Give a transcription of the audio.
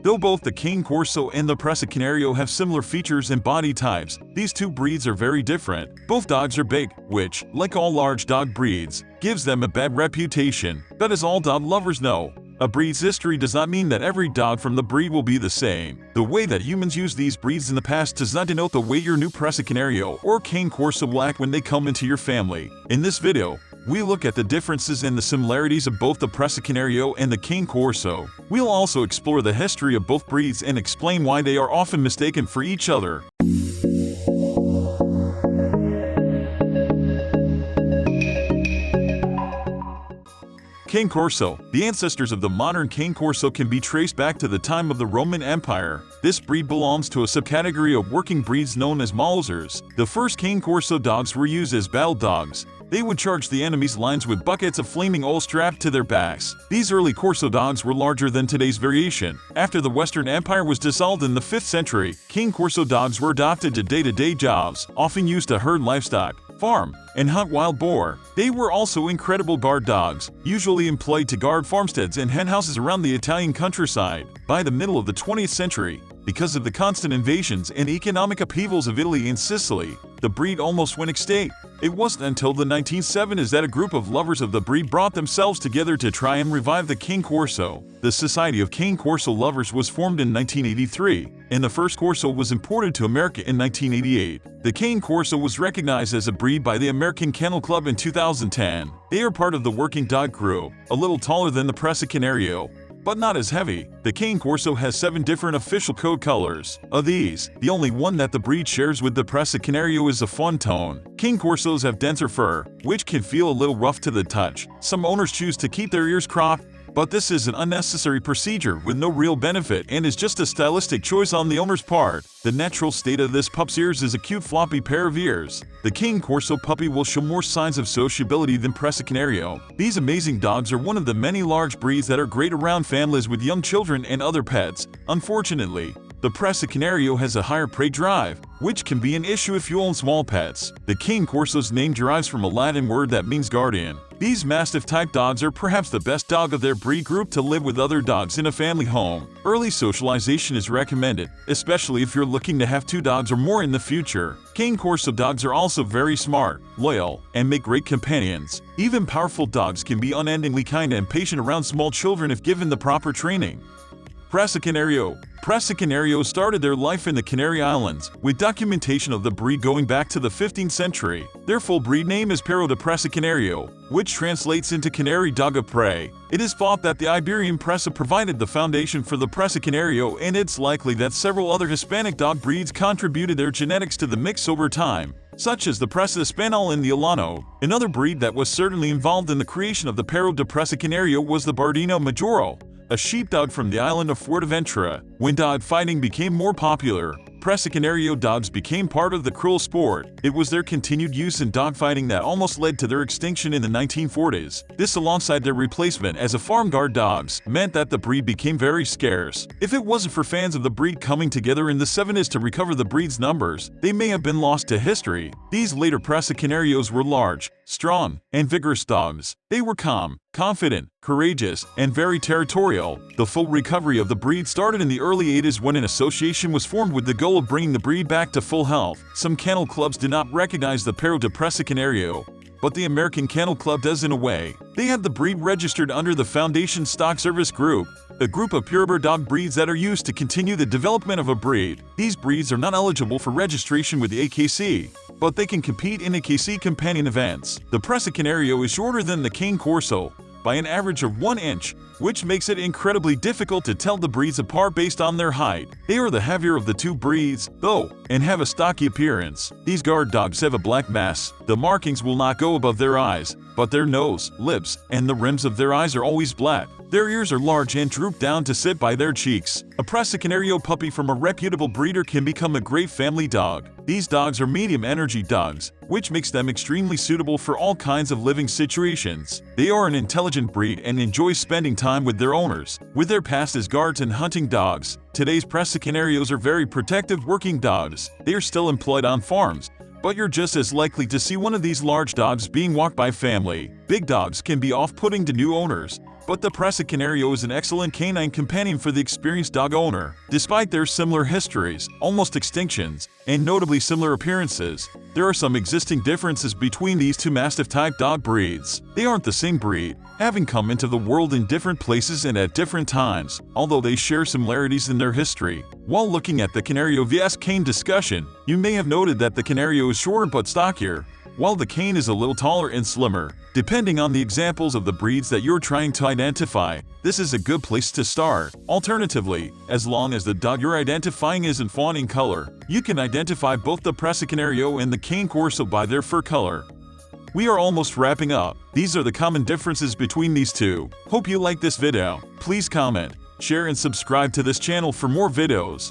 Though both the Cane Corso and the Presa Canario have similar features and body types, these two breeds are very different. Both dogs are big, which, like all large dog breeds, gives them a bad reputation. But as all dog lovers know, a breed's history does not mean that every dog from the breed will be the same. The way that humans use these breeds in the past does not denote the way your new Presa Canario or Cane Corso will act when they come into your family. In this video, we look at the differences and the similarities of both the Presa Canario and the Cane Corso. We'll also explore the history of both breeds and explain why they are often mistaken for each other. Cane Corso. The ancestors of the modern Cane Corso can be traced back to the time of the Roman Empire. This breed belongs to a subcategory of working breeds known as Mausers. The first Cane Corso dogs were used as battle dogs. They would charge the enemy's lines with buckets of flaming oil strapped to their backs. These early Corso dogs were larger than today's variation. After the Western Empire was dissolved in the 5th century, Cane Corso dogs were adopted to day-to-day jobs, often used to herd livestock, farm, and hunt wild boar. They were also incredible guard dogs, usually employed to guard farmsteads and henhouses around the Italian countryside. By the middle of the 20th century, because of the constant invasions and economic upheavals of Italy and Sicily, the breed almost went extinct. It wasn't until the 1970s that a group of lovers of the breed brought themselves together to try and revive the Cane Corso. The Society of Cane Corso Lovers was formed in 1983, and the first Corso was imported to America in 1988. The Cane Corso was recognized as a breed by the American Kennel Club in 2010. They are part of the working dog group, a little taller than the Presa Canario, but not as heavy. The Cane Corso has 7 different official code colors. Of these, the only one that the breed shares with the Presa Canario is a fawn tone. Cane Corsos have denser fur, which can feel a little rough to the touch. Some owners choose to keep their ears cropped, but this is an unnecessary procedure with no real benefit and is just a stylistic choice on the owner's part. The natural state of this pup's ears is a cute floppy pair of ears. The Cane Corso puppy will show more signs of sociability than Presa Canario. These amazing dogs are one of the many large breeds that are great around families with young children and other pets. Unfortunately, the Presa Canario has a higher prey drive, which can be an issue if you own small pets. The Cane Corso's name derives from a Latin word that means guardian. These Mastiff-type dogs are perhaps the best dog of their breed group to live with other dogs in a family home. Early socialization is recommended, especially if you're looking to have 2 dogs or more in the future. Cane Corso dogs are also very smart, loyal, and make great companions. Even powerful dogs can be unendingly kind and patient around small children if given the proper training. Presa Canario. Presa Canario started their life in the Canary Islands, with documentation of the breed going back to the 15th century. Their full breed name is Perro de Presa Canario, which translates into Canary Dog of Prey. It is thought that the Iberian Presa provided the foundation for the Presa Canario, and it's likely that several other Hispanic dog breeds contributed their genetics to the mix over time, such as the Presa Espanol and the Alano. Another breed that was certainly involved in the creation of the Perro de Presa Canario was the Bardino Majoro, a sheepdog from the island of Fuerteventura. When dog fighting became more popular, Presa Canario dogs became part of the cruel sport. It was their continued use in dogfighting that almost led to their extinction in the 1940s. This, alongside their replacement as a farm guard dogs, meant that the breed became very scarce. If it wasn't for fans of the breed coming together in the 70s to recover the breed's numbers, they may have been lost to history. These later Presa Canarios were large, strong, and vigorous dogs. They were calm, confident, courageous, and very territorial. The full recovery of the breed started in the early 80s when an association was formed with the goal of bringing the breed back to full health. Some kennel clubs did not recognize the Perro de Presa Canario, but the American Kennel Club does in a way. They have the breed registered under the Foundation Stock Service Group, a group of purebred dog breeds that are used to continue the development of a breed. These breeds are not eligible for registration with the AKC, but they can compete in AKC companion events. The Presa Canario is shorter than the Cane Corso by an average of 1 inch, which makes it incredibly difficult to tell the breeds apart based on their height. They are the heavier of the 2 breeds, though, and have a stocky appearance. These guard dogs have a black mass. The markings will not go above their eyes, but their nose, lips, and the rims of their eyes are always black. Their ears are large and droop down to sit by their cheeks. A Presa Canario puppy from a reputable breeder can become a great family dog. These dogs are medium-energy dogs, which makes them extremely suitable for all kinds of living situations. They are an intelligent breed and enjoy spending time with their owners. With their past as guards and hunting dogs, today's Presa Canarios are very protective working dogs. They are still employed on farms, but you're just as likely to see one of these large dogs being walked by family. Big dogs can be off-putting to new owners, but the Presa Canario is an excellent canine companion for the experienced dog owner. Despite their similar histories, almost extinctions, and notably similar appearances, there are some existing differences between these two Mastiff-type dog breeds. They aren't the same breed, having come into the world in different places and at different times, although they share similarities in their history. While looking at the Canario vs Cane discussion, you may have noted that the Canario is shorter but stockier, while the Cane is a little taller and slimmer. Depending on the examples of the breeds that you're trying to identify, this is a good place to start. Alternatively, as long as the dog you're identifying isn't fawn in color, you can identify both the Presa Canario and the Cane Corso by their fur color. We are almost wrapping up. These are the common differences between these two. Hope you like this video. Please comment, share and subscribe to this channel for more videos.